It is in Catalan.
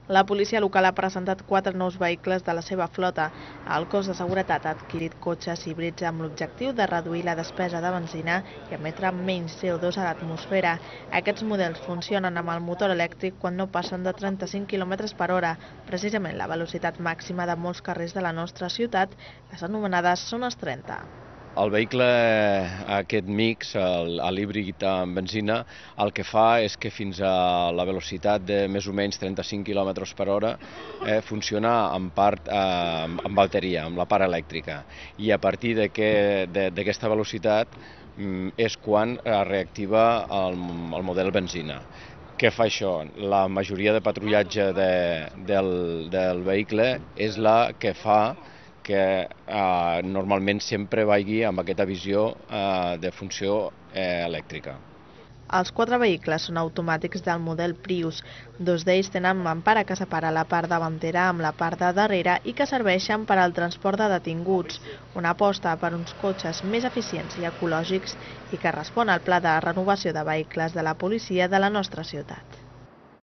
La policia local ha presentat 4 nous vehicles de la seva flota. El cos de seguretat ha adquirit cotxes híbrids amb l'objectiu de reduir la despesa de benzina i emetre menys CO2 a l'atmosfera. Aquests models funcionen amb el motor elèctric quan no passen de 35 km/h, precisament la velocitat màxima de molts carrers de la nostra ciutat, les anomenades zones 30. El vehicle, aquest mix, l'híbrid amb benzina, el que fa és que fins a la velocitat de més o menys 35 km/h funciona en part amb bateria, amb la part elèctrica. I a partir d'aquesta velocitat és quan es reactiva el model benzina. Què fa això? La majoria de patrullatge del vehicle és la que fa que normalment sempre vagi amb aquesta visió de funció elèctrica. Els 4 vehicles són automàtics del model Prius. 2 d'ells tenen mampara que separa la part davantera amb la part de darrere i que serveixen per al transport de detinguts, una aposta per uns cotxes més eficients i ecològics i que respon al pla de renovació de vehicles de la policia de la nostra ciutat.